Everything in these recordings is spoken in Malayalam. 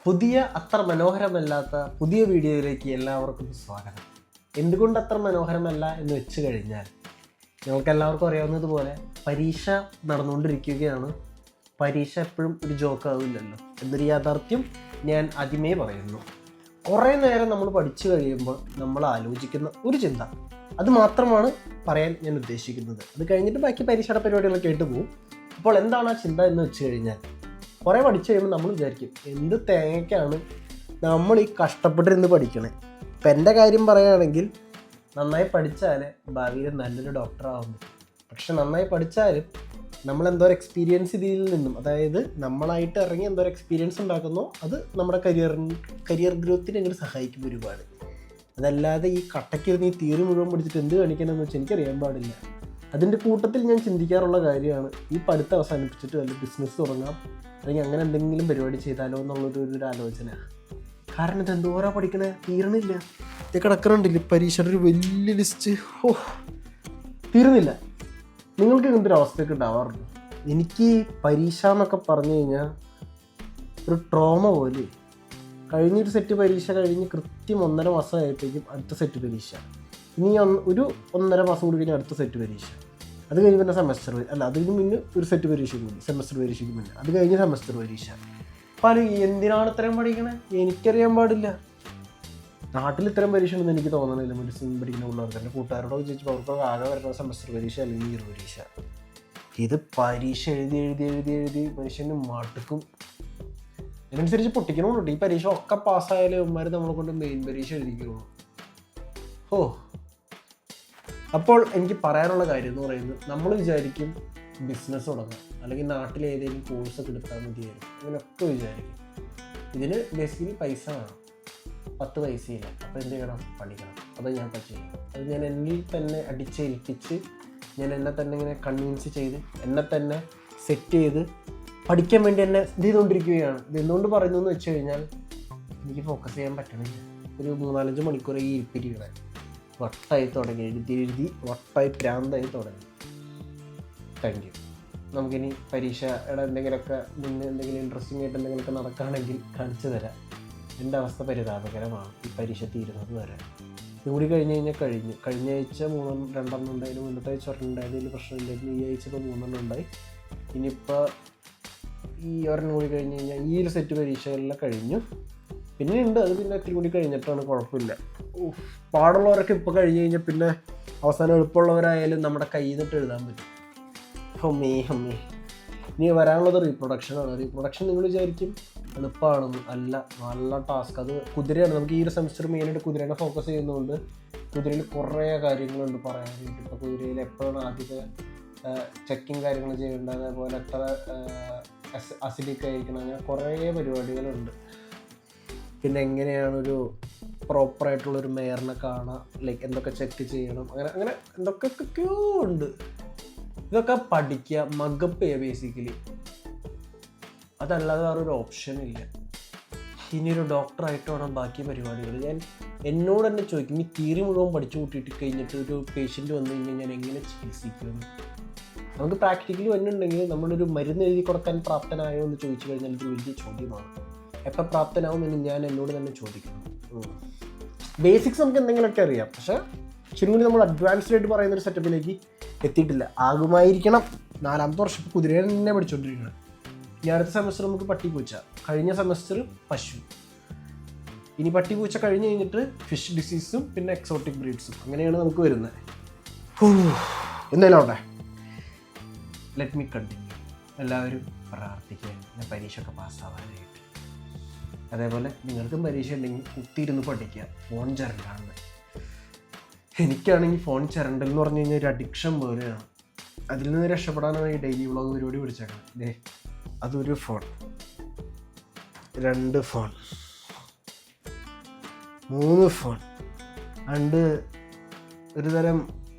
പുതിയ അത്ര മനോഹരമല്ലാത്ത പുതിയ വീഡിയോയിലേക്ക് എല്ലാവർക്കും സ്വാഗതം. എന്തുകൊണ്ട് അത്ര മനോഹരമല്ല എന്ന് വെച്ച് കഴിഞ്ഞാൽ ഞങ്ങൾക്ക് എല്ലാവർക്കും അറിയാവുന്നതുപോലെ പരീക്ഷ നടന്നുകൊണ്ടിരിക്കുകയാണ്. പരീക്ഷ എപ്പോഴും ഒരു ജോക്കാവില്ലല്ലോ എന്നൊരു യാഥാർത്ഥ്യം ഞാൻ ആദ്യമേ പറയുന്നു. കുറേ നേരം നമ്മൾ പഠിച്ചു കഴിയുമ്പോൾ നമ്മൾ ആലോചിക്കുന്ന ഒരു ചിന്ത, അത് മാത്രമാണ് പറയാൻ ഞാൻ ഉദ്ദേശിക്കുന്നത്. അത് കഴിഞ്ഞിട്ട് ബാക്കി പരീക്ഷയുടെ പരിപാടികളൊക്കെ ആയിട്ട് പോകും. അപ്പോൾ എന്താണ് ആ ചിന്ത എന്ന് വെച്ച് കഴിഞ്ഞാൽ, കുറേ പഠിച്ചു കഴിയുമ്പോൾ നമ്മൾ വിചാരിക്കും, എന്ത് തേങ്ങയ്ക്കാണ് നമ്മൾ ഈ കഷ്ടപ്പെട്ടിരുന്ന് പഠിക്കണേ. ഇപ്പം എൻ്റെ കാര്യം പറയുകയാണെങ്കിൽ, നന്നായി പഠിച്ചാൽ ഭാവിയിൽ നല്ലൊരു ഡോക്ടറാവുന്നു. പക്ഷെ നന്നായി പഠിച്ചാലും നമ്മളെന്തോ എക്സ്പീരിയൻസ് ഇതിൽ നിന്നും, അതായത് നമ്മളായിട്ട് ഇറങ്ങി എന്തോ എക്സ്പീരിയൻസ് ഉണ്ടാക്കുന്നോ അത് നമ്മുടെ കരിയർ ഗ്രോത്തിന് അങ്ങനെ സഹായിക്കും ഒരുപാട്. അതല്ലാതെ ഈ കട്ടയ്ക്കിരുന്ന് ഈ തിയറി മുഴുവൻ പഠിച്ചിട്ട് എന്ത് കാണിക്കണമെന്ന് വെച്ചാൽ എനിക്കറിയാൻ പാടില്ല. അതിൻ്റെ കൂട്ടത്തിൽ ഞാൻ ചിന്തിക്കാറുള്ള കാര്യമാണ്, ഈ പഠിത്തം അവസാനിപ്പിച്ചിട്ട് വല്ല ബിസിനസ് തുടങ്ങാം അല്ലെങ്കിൽ അങ്ങനെ എന്തെങ്കിലും പരിപാടി ചെയ്താലോ എന്നുള്ളൊരു ആലോചന. കാരണം ഇത് എന്തോരാ പഠിക്കണേ, തീരണില്ല. ഇത് കിടക്കണുണ്ടില്ല പരീക്ഷയുടെ ഒരു വലിയ ലിസ്റ്റ്. തീരുന്നില്ല. നിങ്ങൾക്ക് ഇങ്ങനത്തെ ഒരു അവസ്ഥയൊക്കെ ഉണ്ടാവാറുണ്ട്? എനിക്ക് പരീക്ഷ എന്നൊക്കെ പറഞ്ഞു കഴിഞ്ഞാൽ ഒരു ട്രോമ പോലെ. കഴിഞ്ഞൊരു സെറ്റ് പരീക്ഷ കഴിഞ്ഞ് കൃത്യം 1.5 മാസം ആയപ്പോഴേക്കും അടുത്ത സെറ്റ് പരീക്ഷ. ഇനി ഒരു 1.5 മാസം കൂടി കഴിഞ്ഞാൽ അടുത്ത സെറ്റ് പരീക്ഷ. അത് കഴിഞ്ഞ് പിന്നെ സെമസ്റ്റർ, അല്ല അതിന് മുന്നേ ഒരു സെറ്റ് പരീക്ഷയ്ക്ക് മുന്നേ, സെമസ്റ്റർ പരീക്ഷയ്ക്ക് മുന്നേ, അത് കഴിഞ്ഞ് സെമസ്റ്റർ പരീക്ഷ. പല എന്തിനാണ് ഇത്രയും പഠിക്കണേ എനിക്കറിയാൻ പാടില്ല. നാട്ടിൽ ഇത്രയും പരീക്ഷ ഉണ്ടെന്ന് എനിക്ക് തോന്നണില്ല. മെഡിസിൻ പഠിക്കുന്ന പിള്ളേർക്ക്, എൻ്റെ കൂട്ടുകാരോട് ചോദിച്ചപ്പോൾ അവർക്ക് ആകെ വരുന്ന സെമസ്റ്റർ പരീക്ഷ അല്ലെങ്കിൽ ഇയർ പരീക്ഷ. ഇത് പരീക്ഷ എഴുതി മനുഷ്യന് മടുക്കും. അതിനനുസരിച്ച് പൊട്ടിക്കണമുണ്ട്. ഈ പരീക്ഷ ഒക്കെ പാസ്സായാലും ഇവന്മാർ നമ്മളെ കൊണ്ട് മെയിൻ പരീക്ഷ എഴുതിക്കുള്ളൂ. അപ്പോൾ എനിക്ക് പറയാനുള്ള കാര്യം എന്ന് പറയുന്നത്, നമ്മൾ വിചാരിക്കും ബിസിനസ് തുടങ്ങാം അല്ലെങ്കിൽ നാട്ടിൽ ഏതെങ്കിലും കോഴ്സൊക്കെ എടുത്താൽ മതിയായിരുന്നു, അങ്ങനെയൊക്കെ വിചാരിക്കും. ഇതിന് ബേസിക്കലി പൈസ വേണം. 10 പൈസയില്ല. അപ്പോൾ എന്ത് ചെയ്യണം? പഠിക്കണം. അത് ഞാൻ ചെയ്യും. അത് ഞാൻ എന്നിൽ തന്നെ അടിച്ചേൽപ്പിച്ച്, ഞാൻ എന്നെ തന്നെ ഇങ്ങനെ കൺവിൻസ് ചെയ്ത്, എന്നെ തന്നെ സെറ്റ് ചെയ്ത് പഠിക്കാൻ വേണ്ടി എന്നെ ഇത് ചെയ്തുകൊണ്ടിരിക്കുകയാണ്. ഇത് എന്തുകൊണ്ട് പറയുന്നു എന്ന് വെച്ച് കഴിഞ്ഞാൽ, എനിക്ക് ഫോക്കസ് ചെയ്യാൻ പറ്റണില്ല. ഒരു 3-4 മണിക്കൂർ ഈ ഇരിപ്പിരിക്കണേ വട്ടായി തുടങ്ങി, എഴുതി വട്ടായി പ്രാന്തായി തുടങ്ങി. Thank you. നമുക്കിനി പരീക്ഷയുടെ എന്തെങ്കിലുമൊക്കെ മുന്നേ എന്തെങ്കിലും ഇൻട്രസ്റ്റിംഗ് ആയിട്ട് എന്തെങ്കിലുമൊക്കെ നടക്കുകയാണെങ്കിൽ കാണിച്ചു തരാം. എൻ്റെ അവസ്ഥ പരിതാപകരമാണ്. ഈ പരീക്ഷ തീരുന്നത് വരെ ഇതുകൂടി കഴിഞ്ഞ് കഴിഞ്ഞ ആഴ്ച 2 ഉണ്ടായിരുന്നു, മുന്നത്തെ ആഴ്ച 1 ഉണ്ടായിരുന്നു, വലിയ പ്രശ്നമില്ലായിരുന്നു. ഈ ആഴ്ച ഇപ്പോൾ 3 ഉണ്ടായി. ഇനിയിപ്പോൾ ഈ 1 കൂടി കഴിഞ്ഞ് കഴിഞ്ഞാൽ ഈ ഒരു സെറ്റ് പരീക്ഷകളെല്ലാം കഴിഞ്ഞു. പിന്നെ ഉണ്ട്, അത് പിന്നെ ഇത്തിരി കൂടി കഴിഞ്ഞിട്ടാണ്, കുഴപ്പമില്ല. പാടുള്ളവരൊക്കെ ഇപ്പോൾ കഴിഞ്ഞ് കഴിഞ്ഞാൽ പിന്നെ അവസാനം എളുപ്പമുള്ളവരായാലും നമ്മുടെ കയ്യിൽ നിന്നിട്ട് എഴുതാൻ പറ്റും. ഹമ്മേ ഇനി വരാനുള്ളത് റീപ്രൊഡക്ഷനാണ്. റീപ്രൊഡക്ഷൻ നിങ്ങൾ വിചാരിക്കും എളുപ്പമാണെന്ന്, അല്ല, നല്ല ടാസ്ക്. അത് കുതിരയാണ്. നമുക്ക് ഈ ഒരു സെമസ്റ്റർ മെയിനായിട്ട് കുതിരേനെ ഫോക്കസ് ചെയ്യുന്നതുകൊണ്ട് കുതിരയിൽ കുറേ കാര്യങ്ങളുണ്ട് പറയാനായിട്ട്. ഇപ്പോൾ കുതിരയിൽ എപ്പോഴാണ് ആദ്യത്തെ ചെക്കിങ് കാര്യങ്ങൾ ചെയ്യേണ്ടത്, അതേപോലെ എത്ര അസിഡിക് ആയിരിക്കണം, അങ്ങനെ കുറേ പരിപാടികളുണ്ട്. പിന്നെ എങ്ങനെയാണൊരു പ്രോപ്പറായിട്ടുള്ളൊരു മെയറിനെ കാണാം, ലൈക്ക് എന്തൊക്കെ ചെക്ക് ചെയ്യണം, അങ്ങനെ എന്തൊക്കെയൊക്കെയോ ഉണ്ട്. ഇതൊക്കെ പഠിക്കുക, മഗപ്പ് ചെയ്യുക ബേസിക്കലി. അതല്ലാതെ വേറൊരു ഓപ്ഷൻ ഇല്ല. ഇനിയൊരു ഡോക്ടറായിട്ട് വേണം ബാക്കി പരിപാടികൾ. ഞാൻ എന്നോട് തന്നെ ചോദിക്കും, ഈ തിയറി മുഴുവൻ പഠിച്ചു കൂട്ടിയിട്ട് കഴിഞ്ഞിട്ട് ഒരു പേഷ്യൻ്റ് വന്നു കഴിഞ്ഞാൽ ഞാൻ എങ്ങനെ ചികിത്സിക്കുമെന്ന്. നമുക്ക് പ്രാക്ടിക്കലി വന്നിട്ടുണ്ടെങ്കിൽ നമ്മളൊരു മരുന്ന് എഴുതി കൊടുക്കാൻ പ്രാപ്തനായോ എന്ന് ചോദിച്ചു കഴിഞ്ഞാൽ ഇതൊരു വലിയ ചോദ്യമാണ്. എപ്പോൾ പ്രാപ്തനാവും എന്ന് ഞാൻ എന്നോട് തന്നെ ചോദിക്കണം. ബേസിക്സ് നമുക്ക് എന്തെങ്കിലുമൊക്കെ അറിയാം, പക്ഷേ ശരിക്കും നമ്മൾ അഡ്വാൻസ്ഡ് ആയിട്ട് പറയുന്നൊരു സെറ്റപ്പിലേക്ക് എത്തിയിട്ടില്ല. ആകുമായിരിക്കണം. 4ാമത്തെ വർഷം ഇപ്പോൾ കുതിരയെ തന്നെ പഠിച്ചുകൊണ്ടിരിക്കണം. ഇനി അടുത്ത സെമസ്റ്റർ നമുക്ക് പട്ടിപ്പൂച്ച, കഴിഞ്ഞ സെമസ്റ്റർ പശു, ഇനി പട്ടിപ്പൂച്ച കഴിഞ്ഞ് കഴിഞ്ഞിട്ട് ഫിഷ് ഡിസീസും പിന്നെ എക്സോട്ടിക് ബ്രീഡ്സും, അങ്ങനെയാണ് നമുക്ക് വരുന്നത്. എന്തായാലും അവിടെ ലെറ്റ് മീ കണ്ടിന്യൂ. എല്ലാവരും പ്രാർത്ഥിക്കാൻ ഞാൻ പരീക്ഷയൊക്കെ പാസ്സാവാനായിട്ട്. അതേപോലെ നിങ്ങൾക്കും പരീക്ഷ ഉണ്ടെങ്കിൽ കുത്തിയിരുന്ന് പഠിക്കുക, ഫോൺ ചിരണ്ടാണ്ട്. എനിക്കാണെങ്കിൽ ഫോൺ ചിരണ്ടെന്ന് പറഞ്ഞു കഴിഞ്ഞാൽ ഒരു അഡിക്ഷൻ പോലെയാണ്. അതിൽ നിന്ന് രക്ഷപ്പെടാനാണ് ഈ ഡെയിലി വ്ളോഗ് പരിപാടി പിടിച്ചേക്കണം. അതൊരു ഫോൺ, 2 ഫോൺ, 3 ഫോൺ, ഒരു തരം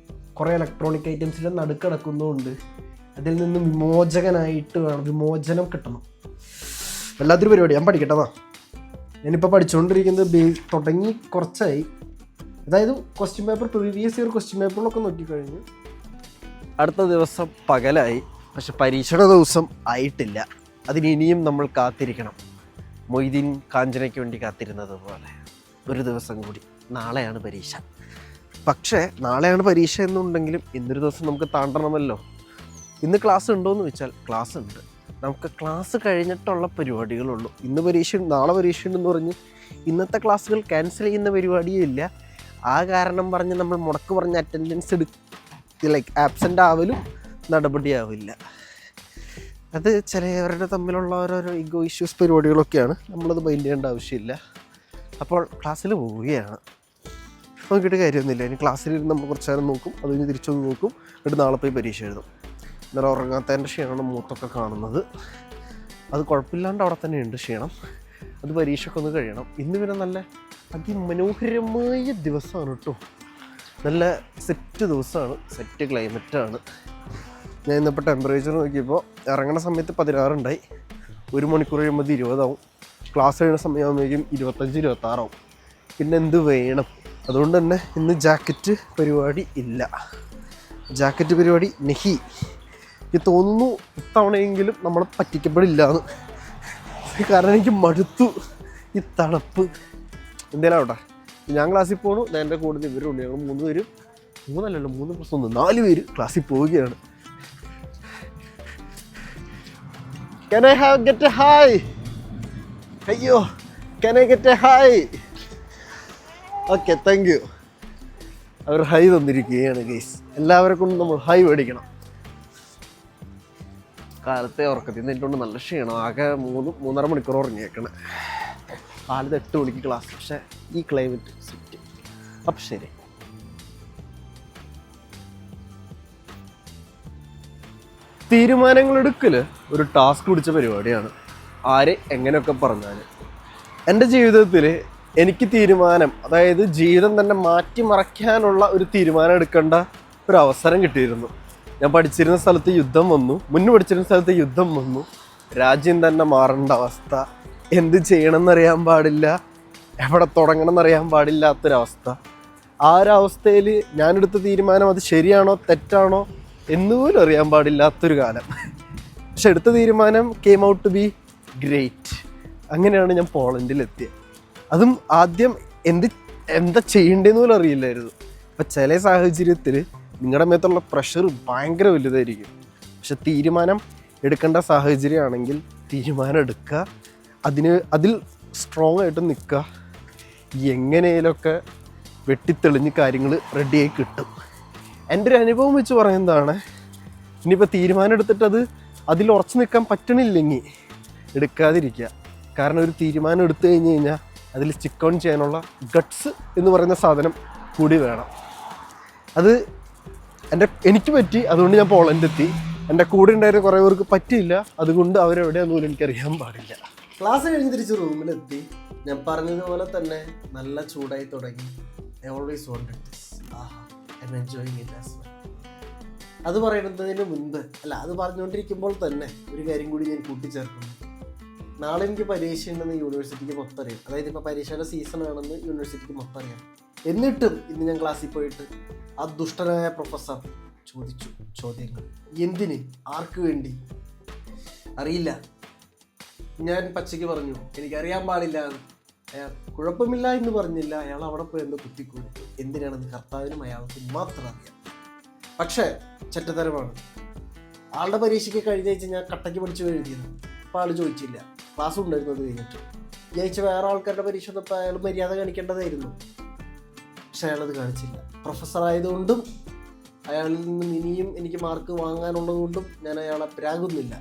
കുറേ ഇലക്ട്രോണിക് ഐറ്റംസിൻ്റെ നടുക്കിടക്കുന്നതുകൊണ്ട് അതിൽ നിന്ന് വിമോചനം കിട്ടണം. വല്ലാത്തൊരു പരിപാടി. ഞാൻ പഠിക്കട്ടെന്നാ. ഞാനിപ്പോൾ പഠിച്ചുകൊണ്ടിരിക്കുന്നത് തുടങ്ങി കുറച്ചായി. അതായത് question paper, previous year question പേപ്പറിലൊക്കെ നോക്കിക്കഴിഞ്ഞു. അടുത്ത ദിവസം പകലായി, പക്ഷെ പരീക്ഷയുടെ ദിവസം ആയിട്ടില്ല. അതിന് ഇനിയും നമ്മൾ കാത്തിരിക്കണം. മൊയ്തീൻ കാഞ്ചനയ്ക്ക് വേണ്ടി കാത്തിരുന്നത് പോലെ ഒരു ദിവസം കൂടി നാളെയാണ് പരീക്ഷ. പക്ഷേ നാളെയാണ് പരീക്ഷ എന്നുണ്ടെങ്കിലും ഇന്നൊരു ദിവസം നമുക്ക് താണ്ടണമല്ലോ. ഇന്ന് ക്ലാസ് ഉണ്ടോയെന്ന് വെച്ചാൽ ക്ലാസ് ഉണ്ട്. നമുക്ക് ക്ലാസ് കഴിഞ്ഞിട്ടുള്ള പരിപാടികളുള്ളൂ. ഇന്ന് പരീക്ഷ നാളെ പരീക്ഷ ഉണ്ടെന്ന് പറഞ്ഞ് ഇന്നത്തെ ക്ലാസ്സുകൾ ക്യാൻസൽ ചെയ്യുന്ന പരിപാടിയേ ഇല്ല. ആ കാരണം പറഞ്ഞ് നമ്മൾ മുടക്ക് പറഞ്ഞ് അറ്റൻഡൻസ് ലൈക്ക് ആബ്സെൻ്റ് ആവലും നടപടിയാവില്ല. അത് ചിലവരുടെ തമ്മിലുള്ള ഓരോരോ ഈഗോ ഇഷ്യൂസ് പരിപാടികളൊക്കെയാണ്. നമ്മളത് മൈൻഡ് ചെയ്യേണ്ട ആവശ്യമില്ല. അപ്പോൾ ക്ലാസ്സിൽ പോവുകയാണ്. നോക്കിയിട്ട് കാര്യമൊന്നുമില്ല. ഇനി ക്ലാസ്സിലിരുന്ന് നമ്മൾ കുറച്ച് നേരം നോക്കും, അത് കഴിഞ്ഞ് തിരിച്ചൊന്ന് നോക്കും, എന്നിട്ട് നാളെ പോയി പരീക്ഷ എഴുതും. ഇന്നലെ ഉറങ്ങാത്തതിൻ്റെ ക്ഷീണമാണ് മൂത്തൊക്കെ കാണുന്നത്. അത് കുഴപ്പമില്ലാണ്ട് അവിടെ തന്നെയുണ്ട് ക്ഷീണം. അത് പരീക്ഷയ്ക്ക് ഒന്ന് കഴിയണം. ഇന്ന് പിന്നെ നല്ല അതിമനോഹരമായ ദിവസമാണ് കേട്ടോ. നല്ല സെറ്റ് ദിവസമാണ്, സെറ്റ് ക്ലൈമറ്റാണ്. ഞാൻ ഇന്നിപ്പോൾ ടെമ്പറേച്ചർ നോക്കിയപ്പോൾ ഇറങ്ങുന്ന സമയത്ത് 16 ഉണ്ടായി. 1 മണിക്കൂർ കഴിയുമ്പോൾ 20 ആവും. ക്ലാസ് കഴിയുന്ന സമയമാകുമ്പോഴേക്കും 25-26 ആവും. പിന്നെ എന്ത് വേണം? അതുകൊണ്ട് തന്നെ ഇന്ന് ജാക്കറ്റ് പരിപാടി ഇല്ല. ജാക്കറ്റ് പരിപാടി നെഹി. എനിക്ക് തോന്നുന്നു ഇത്തവണയെങ്കിലും നമ്മൾ പറ്റിക്കപ്പെടില്ല എന്ന്. കാരണം എനിക്ക് മടുത്തു ഈ തണുപ്പ്. എന്തേലും ആവട്ടെ, ഞാൻ ക്ലാസ്സിൽ പോകണു. എൻ്റെ കൂടുതൽ ഇവരുണ്ട്. ഞങ്ങൾ 3 പേരും, 3 പേര് ക്ലാസ്സിൽ പോവുകയാണ്. Can I get a hi? അയ്യോ, can I get a hi? Okay, thank you. അവർ ഹൈ തന്നിരിക്കുകയാണ് ഗൈസ്. എല്ലാവരെ കൊണ്ടും നമ്മൾ ഹൈ മേടിക്കണം. കാലത്തെ ഉറക്കത്തിൽ നിന്ന് എന്നിട്ടുണ്ട് നല്ല ക്ഷീണം. ആകെ 3-3.5 മണിക്കൂർ ഉറങ്ങിയേക്കണേ. കാലത്ത് 8 മണിക്ക് ക്ലാസ്. പക്ഷേ ഈ ക്ലൈമറ്റ് സെറ്റ്. അപ്പം ശരി. തീരുമാനങ്ങളെടുക്കൽ ഒരു ടാസ്ക് പിടിച്ച പരിപാടിയാണ്. ആര് എങ്ങനെയൊക്കെ പറഞ്ഞാൽ എൻ്റെ ജീവിതത്തിൽ എനിക്ക് തീരുമാനം, അതായത് ജീവിതം തന്നെ മാറ്റിമറിക്കാനുള്ള ഒരു തീരുമാനം എടുക്കേണ്ട ഒരു അവസരം കിട്ടിയിരുന്നു. ഞാൻ പഠിച്ചിരുന്ന സ്ഥലത്ത് യുദ്ധം വന്നു. മുന്നേ പഠിച്ചിരുന്ന സ്ഥലത്ത് യുദ്ധം വന്നു. രാജ്യം തന്നെ മാറേണ്ട അവസ്ഥ. എന്ത് ചെയ്യണമെന്നറിയാൻ പാടില്ല, എവിടെ തുടങ്ങണമെന്നറിയാൻ പാടില്ലാത്തൊരവസ്ഥ. ആ ഒരവസ്ഥയിൽ ഞാനെടുത്ത തീരുമാനം അത് ശരിയാണോ തെറ്റാണോ എന്നുപോലും അറിയാൻ പാടില്ലാത്തൊരു കാലം. പക്ഷെ എടുത്ത തീരുമാനം came out to be great. അങ്ങനെയാണ് ഞാൻ പോളണ്ടിലെത്തിയത്. അതും ആദ്യം എന്താ ചെയ്യേണ്ടതെന്ന് പോലും അറിയില്ലായിരുന്നു. അപ്പം ചില സാഹചര്യത്തിൽ നിങ്ങളുടെ മേത്തുള്ള പ്രഷർ ഭയങ്കര വലുതായിരിക്കും. പക്ഷെ തീരുമാനം എടുക്കേണ്ട സാഹചര്യമാണെങ്കിൽ തീരുമാനം എടുക്കുക, അതിൽ സ്ട്രോങ് ആയിട്ട് നിൽക്കുക. എങ്ങനെയൊക്കെ വെട്ടിത്തെളിഞ്ഞ് കാര്യങ്ങൾ റെഡിയായി കിട്ടും. എൻ്റെ ഒരു അനുഭവം വെച്ച് പറയുന്നതാണ്. ഇനിയിപ്പോൾ തീരുമാനം എടുത്തിട്ട് അതിൽ ഉറച്ചു നിൽക്കാൻ പറ്റണില്ലെങ്കിൽ എടുക്കാതിരിക്കുക. കാരണം ഒരു തീരുമാനം എടുത്തു കഴിഞ്ഞ് കഴിഞ്ഞാൽ അതിൽ സ്റ്റിക്ക് ഓൺ ചെയ്യാനുള്ള ഗട്ട്സ് എന്ന് പറയുന്ന സാധനം കൂടി വേണം. അത് എനിക്ക് പറ്റി. അതുകൊണ്ട് ഞാൻ പോളണ്ടിലെത്തി. എൻ്റെ കൂടെ ഉണ്ടായിരുന്ന കുറേ പേർക്ക് പറ്റിയില്ല. അതുകൊണ്ട് അവരെവിടെയാണെന്ന് എനിക്കറിയാൻ പാടില്ല. ക്ലാസ് കഴിഞ്ഞ് തിരിച്ച് റൂമിലെത്തി. ഞാൻ പറഞ്ഞതുപോലെ തന്നെ നല്ല ചൂടായി തുടങ്ങി. I always wanted this. I'm enjoying it as well. അത് പറയുന്നതിന് മുൻപ് അത് പറഞ്ഞുകൊണ്ടിരിക്കുമ്പോൾ തന്നെ ഒരു കാര്യം കൂടി ഞാൻ കൂട്ടിച്ചേർക്കുന്നു. നാളെ എനിക്ക് പരീക്ഷ ഉണ്ടെന്ന് യൂണിവേഴ്സിറ്റിക്ക് മൊത്തം അറിയാം. അതായത് ഇപ്പോൾ പരീക്ഷയുടെ സീസൺ ആണെന്ന് യൂണിവേഴ്സിറ്റിക്ക് മൊത്തം അറിയാം. എന്നിട്ടും ഇന്ന് ഞാൻ ക്ലാസ്സിൽ പോയിട്ട് ആ ദുഷ്ടനായ പ്രൊഫസർ ചോദിച്ചു ചോദ്യങ്ങൾ. എന്തിന്, ആർക്ക് വേണ്ടി അറിയില്ല. ഞാൻ പച്ചയ്ക്ക് പറഞ്ഞു എനിക്കറിയാൻ പാടില്ല. അയാൾ കുഴപ്പമില്ല എന്ന് പറഞ്ഞില്ല. അയാൾ അവിടെ പോയി എന്തോ കുത്തിക്കൊടുത്തു. എന്തിനാണെന്ന് കർത്താവിനും അയാൾക്ക് മാത്രം അറിയാം. പക്ഷേ ചെറ്റത്തരമാണ്. ആളുടെ പരീക്ഷയ്ക്ക് കഴിഞ്ഞ ആഴ്ച ഞാൻ കട്ടയ്ക്ക് പഠിച്ചു എഴുതിയത്. അപ്പോൾ ആൾ ചോദിച്ചില്ല. ക്ലാസ് ഉണ്ടായിരുന്നത് കഴിഞ്ഞിട്ട് ഈ ആഴ്ച വേറെ ആൾക്കാരുടെ പരീക്ഷ വന്നപ്പോൾ അയാൾ മര്യാദ കാണിക്കേണ്ടതായിരുന്നു. പക്ഷെ അയാളത് കാണിച്ചില്ല. പ്രൊഫസർ ആയതുകൊണ്ടും അയാളിൽ നിന്നും ഇനിയും എനിക്ക് മാർക്ക് വാങ്ങാനുള്ളതുകൊണ്ടും ഞാൻ അയാളെ പ്രാകുന്നില്ല.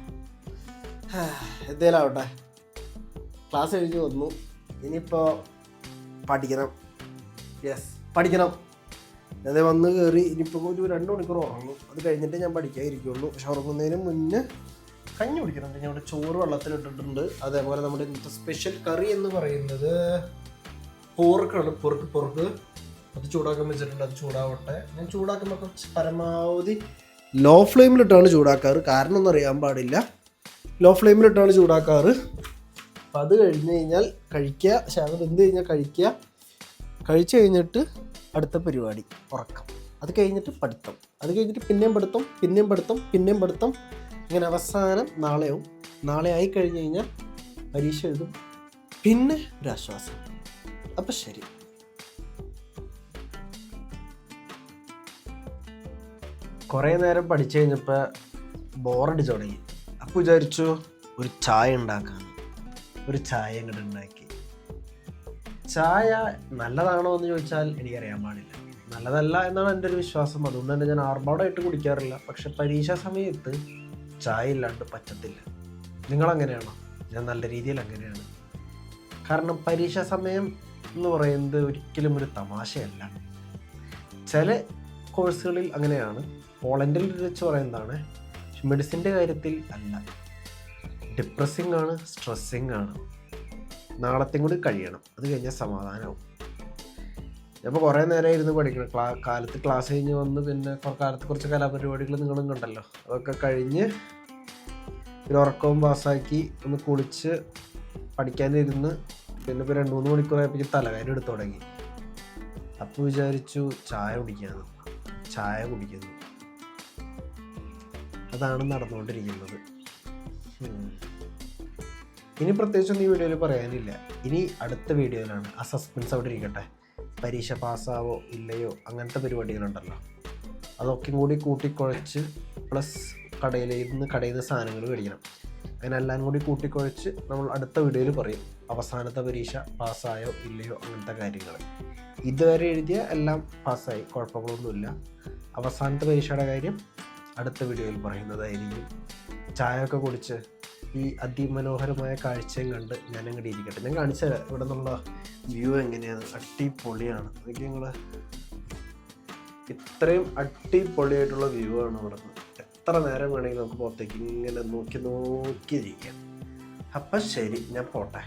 എന്തേലാവട്ടെ, ക്ലാസ് കഴിഞ്ഞ് വന്നു. ഇനിയിപ്പോൾ പഠിക്കണം. പഠിക്കണം. അതെ, വന്ന് കയറി ഇനിയിപ്പോൾ ഒരു 2 മണിക്കൂർ ഉറങ്ങും. അത് കഴിഞ്ഞിട്ട് ഞാൻ പഠിക്കാതിരിക്കുള്ളൂ. പക്ഷെ ഉറങ്ങുന്നതിന് മുന്നേ കഞ്ഞി കുടിക്കുന്നുണ്ട്. ഞാൻ ഇവിടെ ചോറ് വെള്ളത്തിലിട്ടിട്ടുണ്ട്. അതേപോലെ നമ്മുടെ ഇന്നത്തെ സ്പെഷ്യൽ കറി എന്ന് പറയുന്നത് പോർക്കാണ്. പൊറുക്ക് അത് ചൂടാക്കാൻ വെച്ചിട്ടുണ്ട്. അത് ചൂടാവട്ടെ. ഞാൻ ചൂടാക്കുമ്പോൾ കുറച്ച് പരമാവധി ലോ ഫ്ലെയിമിലിട്ടാണ് ചൂടാക്കാറ്. കാരണം ഒന്നും അറിയാൻ പാടില്ല. ലോ ഫ്ലെയിമിലിട്ടാണ് ചൂടാക്കാറ്. അപ്പം അത് കഴിഞ്ഞ് കഴിഞ്ഞാൽ കഴിക്കുക. പക്ഷെ അത് വെന്ത് കഴിഞ്ഞാൽ കഴിക്കുക. കഴിച്ച് കഴിഞ്ഞിട്ട് അടുത്ത പരിപാടി ഉറക്കം. അത് കഴിഞ്ഞിട്ട് പഠിത്തം. അത് കഴിഞ്ഞിട്ട് പിന്നെയും പഠിത്തം. ഇങ്ങനെ അവസാനം നാളെയാവും. നാളെ ആയി കഴിഞ്ഞ് കഴിഞ്ഞാൽ പരീക്ഷ എഴുതും. പിന്നെ ഒരാശ്വാസം. അപ്പം ശരി. കുറേ നേരം പഠിച്ചു കഴിഞ്ഞപ്പോൾ ബോറടിച്ച് തുടങ്ങി. അപ്പോൾ വിചാരിച്ചു ഒരു ചായ ഉണ്ടാക്കാമെന്ന്. ഒരു ചായ അങ്ങോട്ട് ഉണ്ടാക്കി. ചായ നല്ലതാണോ എന്ന് ചോദിച്ചാൽ എനിക്കറിയാൻ പാടില്ല. നല്ലതല്ല എന്നാണ് എൻ്റെ ഒരു വിശ്വാസം. അതുകൊണ്ട് തന്നെ ഞാൻ ആർഭാടമായിട്ട് കുടിക്കാറില്ല. പക്ഷെ പരീക്ഷാ സമയത്ത് ചായ ഇല്ലാണ്ട് പറ്റത്തില്ല. നിങ്ങളങ്ങനെയാണോ? ഞാൻ നല്ല രീതിയിൽ അങ്ങനെയാണ്. കാരണം പരീക്ഷാ സമയം എന്ന് പറയുന്നത് ഒരിക്കലും ഒരു തമാശയല്ല. ചില കോഴ്സുകളിൽ അങ്ങനെയാണ്. പോളണ്ടിൽ വെച്ച് പറയുന്നതാണ്. മെഡിസിൻ്റെ കാര്യത്തിൽ അല്ല. ഡിപ്രസിങ് ആണ്, സ്ട്രെസ്സിങ് ആണ്. നാളത്തെയും കൂടി കഴിയണം, അത് കഴിഞ്ഞാൽ സമാധാനമാവും. അപ്പോൾ കുറേ നേരം ഇരുന്ന് പഠിക്കണം. കാലത്ത് ക്ലാസ് കഴിഞ്ഞ് വന്ന് പിന്നെ കാലത്ത് കുറച്ച് കലാപരിപാടികൾ നിങ്ങളും കണ്ടല്ലോ. അതൊക്കെ കഴിഞ്ഞ് ഒരു ഉറക്കവും പാസ്സാക്കി ഒന്ന് കുളിച്ച് പഠിക്കാനിരുന്ന് പിന്നെ ഇപ്പോൾ 2-3 മണിക്കൂറായപ്പോൾ തലവേദന എടുത്തു തുടങ്ങി. അപ്പോൾ വിചാരിച്ചു ചായ കുടിക്കാമെന്ന്. ചായ കുടിക്കുന്നു. അതാണ് നടന്നുകൊണ്ടിരിക്കുന്നത്. ഇനി പ്രത്യേകിച്ചൊന്നും ഈ വീഡിയോയിൽ പറയാനില്ല. ഇനി അടുത്ത വീഡിയോയിലാണ്. ആ സസ്പെൻസ് അവിടെ ഇരിക്കട്ടെ. പരീക്ഷ പാസ്സാവോ ഇല്ലയോ അങ്ങനത്തെ പരിപാടികളുണ്ടല്ലോ, അതൊക്കെ കൂടി കൂട്ടിക്കുഴച്ച് പ്ലസ് കടയിൽ നിന്ന് സാധനങ്ങൾ മേടിക്കണം. അങ്ങനെ എല്ലാം കൂടി കൂട്ടിക്കുഴച്ച് നമ്മൾ അടുത്ത വീഡിയോയിൽ പറയും അവസാനത്തെ പരീക്ഷ പാസ്സായോ ഇല്ലയോ അങ്ങനത്തെ കാര്യങ്ങൾ. ഇതുവരെ എഴുതിയ എല്ലാം പാസ്സായി, കുഴപ്പങ്ങളൊന്നുമില്ല. അവസാനത്തെ പരീക്ഷയുടെ കാര്യം അടുത്ത വീഡിയോയിൽ പറയുന്നതായിരിക്കും. ചായ ഒക്കെ കുടിച്ച് ഈ അതിമനോഹരമായ കാഴ്ചയും കണ്ട് ഞാനങ്ങോട്ട് ഇരിക്കട്ടെ. ഞാൻ കാണിച്ചു തരാം ഇവിടെ നിന്നുള്ള വ്യൂ എങ്ങനെയാണ്. അടിപൊളിയാണ്. അതൊക്കെ ഞങ്ങൾ ഇത്രയും അടിപൊളിയായിട്ടുള്ള വ്യൂ ആണ് ഇവിടെ നിന്ന്. എത്ര നേരം വേണമെങ്കിൽ നമുക്ക് പുറത്തേക്ക് ഇങ്ങനെ നോക്കിയിരിക്കാം. അപ്പം ശരി, ഞാൻ പോട്ടെ.